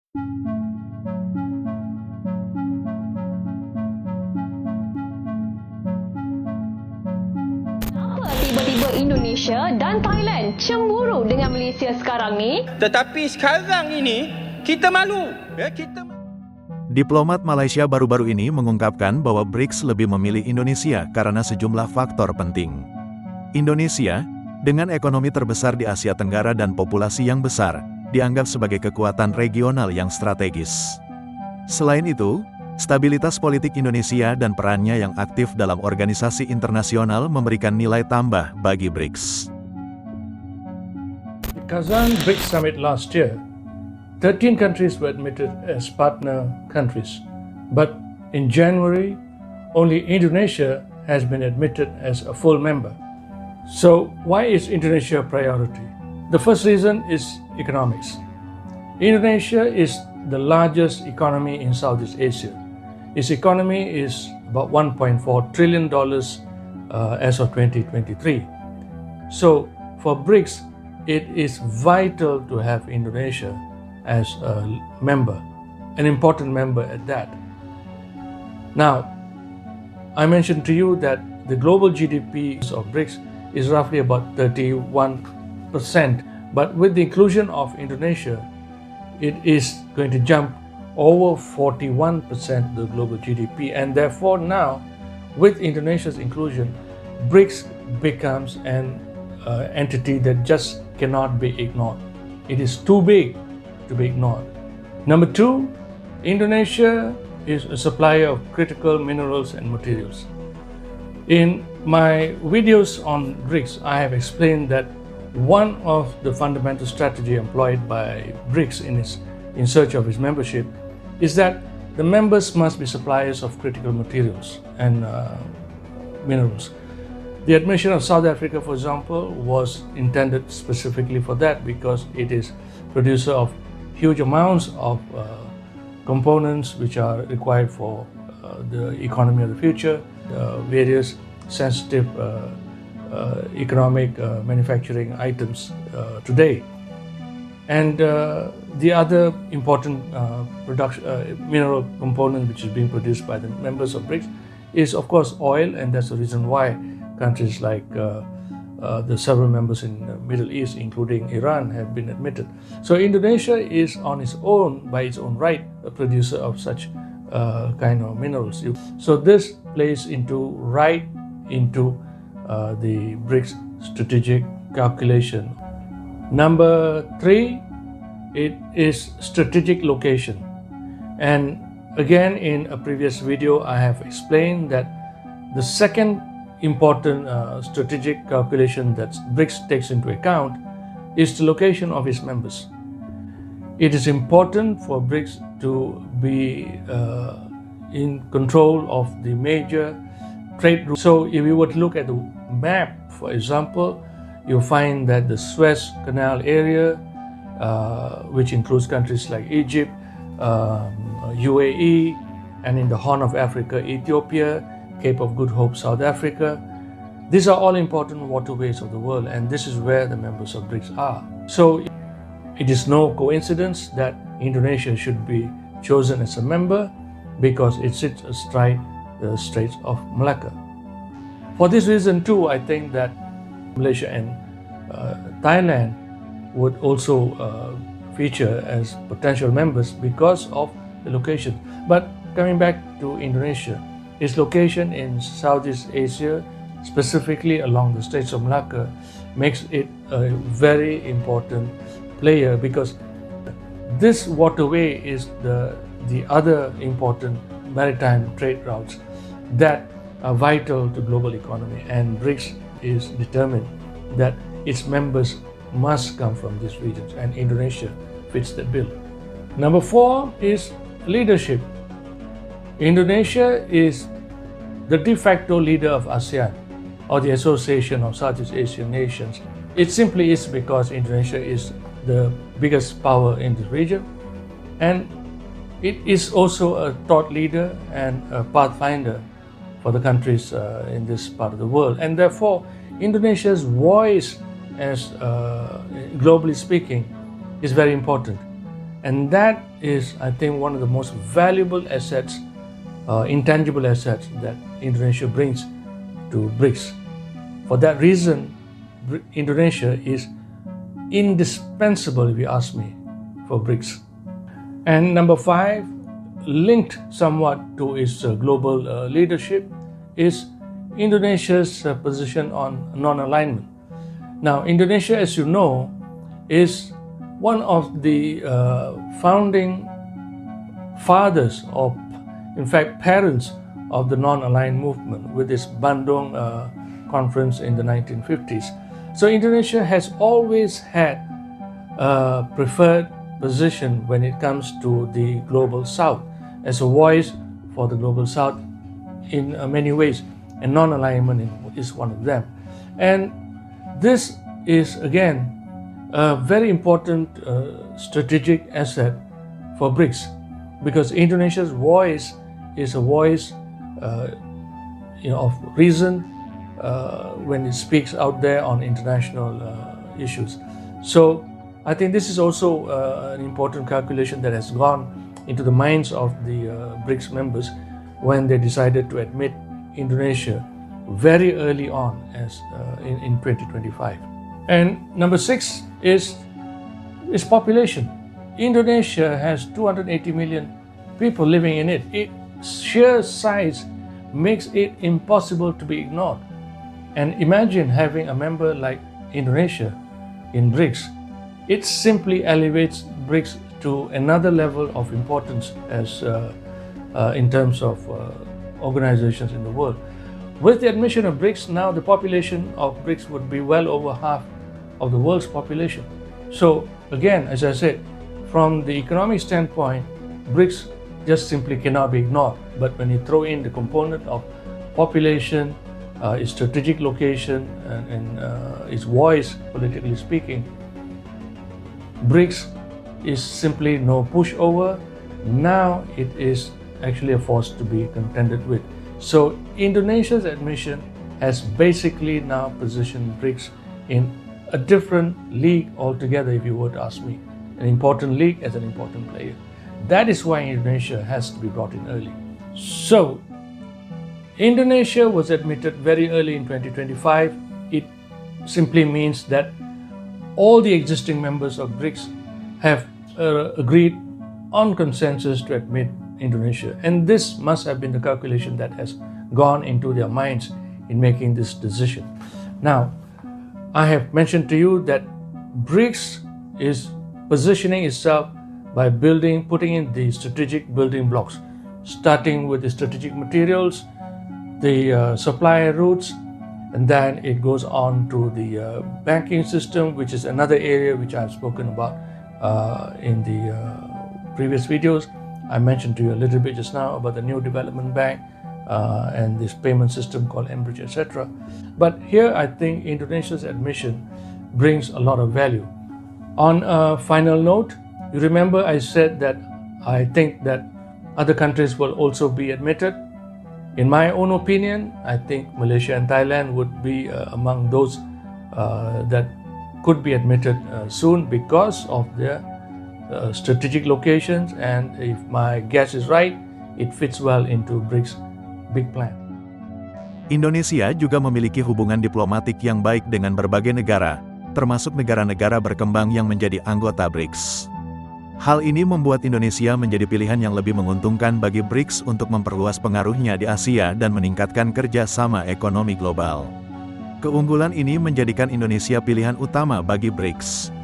Tiba-tiba Indonesia dan Thailand cemburu dengan Malaysia sekarang ni. Tetapi sekarang ini kita malu. Diplomat Malaysia baru-baru ini mengungkapkan bahwa BRICS lebih memilih Indonesia karena sejumlah faktor penting. Indonesia, dengan ekonomi terbesar di Asia Tenggara dan populasi yang besar, dianggap sebagai kekuatan regional yang strategis. Selain itu, stabilitas politik Indonesia dan perannya yang aktif dalam organisasi internasional memberikan nilai tambah bagi BRICS. Kazan BRICS Summit last year, 13 countries were admitted as partner countries. But in January, only Indonesia has been admitted as a full member. So why is Indonesia a priority? The first reason is economics. Indonesia is the largest economy in Southeast Asia. Its economy is about $1.4 trillion as of 2023. So for BRICS, it is vital to have Indonesia as a member, an important member at that. Now, I mentioned to you that the global GDP of BRICS is roughly about 31%, but with the inclusion of Indonesia, it is going to jump over 41% of the global GDP, and therefore now, with Indonesia's inclusion, BRICS becomes an entity that just cannot be ignored. It is too big to be ignored. Number two, Indonesia is a supplier of critical minerals and materials. In my videos on BRICS, I have explained that one of the fundamental strategy employed by BRICS in search of its membership is that the members must be suppliers of critical materials and minerals. The admission of South Africa, for example, was intended specifically for that because it is producer of huge amounts of components which are required for the economy of the future, various sensitive economic manufacturing items today. And the other important mineral component which is being produced by the members of BRICS is, of course, oil, and that's the reason why countries like the several members in the Middle East, including Iran, have been admitted. So Indonesia is on its own, by its own right, a producer of such kind of minerals. So this plays right into the BRICS strategic calculation. Number three, it is strategic location. And again, in a previous video, I have explained that the second important strategic calculation that BRICS takes into account is the location of its members. It is important for BRICS to be in control of the major trade routes. So if you were to look at the map, for example, you'll find that the Suez Canal area, which includes countries like Egypt, UAE, and in the Horn of Africa, Ethiopia, Cape of Good Hope, South Africa. These are all important waterways of the world, and this is where the members of BRICS are. So it is no coincidence that Indonesia should be chosen as a member because it sits astride the Straits of Malacca. For this reason too, I think that Malaysia and Thailand would also feature as potential members because of the location. But coming back to Indonesia, its location in Southeast Asia, specifically along the Straits of Malacca, makes it a very important player because this waterway is the other important maritime trade routes that are vital to global economy, and BRICS is determined that its members must come from these regions, and Indonesia fits that bill. Number four is leadership. Indonesia is the de facto leader of ASEAN, or the Association of Southeast Asian Nations. It simply is because Indonesia is the biggest power in this region, and it is also a thought leader and a pathfinder for the countries in this part of the world. And therefore, Indonesia's voice, as globally speaking, is very important. And that is, I think, one of the most valuable assets, intangible assets that Indonesia brings to BRICS. For that reason, Indonesia is indispensable, if you ask me, for BRICS. And number 5, linked somewhat to its global leadership, is Indonesia's position on non-alignment. Now, Indonesia, as you know, is one of the founding fathers, or in fact parents, of the non-aligned movement with its Bandung conference in the 1950s. So Indonesia has always had a preferred position when it comes to the global south, as a voice for the global south in many ways, and non-alignment is one of them. And this is again a very important strategic asset for BRICS, because Indonesia's voice is a voice of reason when it speaks out there on international issues. So I think this is also an important calculation that has gone into the minds of the BRICS members when they decided to admit Indonesia very early on as in 2025. And number 6 is its population. Indonesia has 280 million people living in it. Its sheer size makes it impossible to be ignored. And imagine having a member like Indonesia in BRICS. It simply elevates BRICS to another level of importance as in terms of organizations in the world. With the admission of BRICS, now the population of BRICS would be well over half of the world's population. So again, as I said, from the economic standpoint, BRICS just simply cannot be ignored. But when you throw in the component of population, its strategic location, and its voice, politically speaking, BRICS is simply no pushover. Now it is actually a force to be contended with. So Indonesia's admission has basically now positioned BRICS in a different league altogether, if you were to ask me. An important league as an important player. That is why Indonesia has to be brought in early. So Indonesia was admitted very early in 2025. It simply means that all the existing members of BRICS have agreed on consensus to admit Indonesia. And this must have been the calculation that has gone into their minds in making this decision. Now, I have mentioned to you that BRICS is positioning itself by putting in the strategic building blocks, starting with the strategic materials, the supply routes, and then it goes on to the banking system, which is another area which I've spoken about in the previous videos. I mentioned to you a little bit just now about the new development bank and this payment system called mBridge, etc. But here I think Indonesia's admission brings a lot of value. On a final note, you remember I said that I think that other countries will also be admitted. In my own opinion, I think Malaysia and Thailand would be among those that could be admitted soon because of their strategic locations, and if my guess is right, it fits well into BRICS' big plan. Indonesia juga memiliki hubungan diplomatik yang baik dengan berbagai negara, termasuk negara-negara berkembang yang menjadi anggota BRICS. Hal ini membuat Indonesia menjadi pilihan yang lebih menguntungkan bagi BRICS untuk memperluas pengaruhnya di Asia dan meningkatkan kerjasama ekonomi global. Keunggulan ini menjadikan Indonesia pilihan utama bagi BRICS.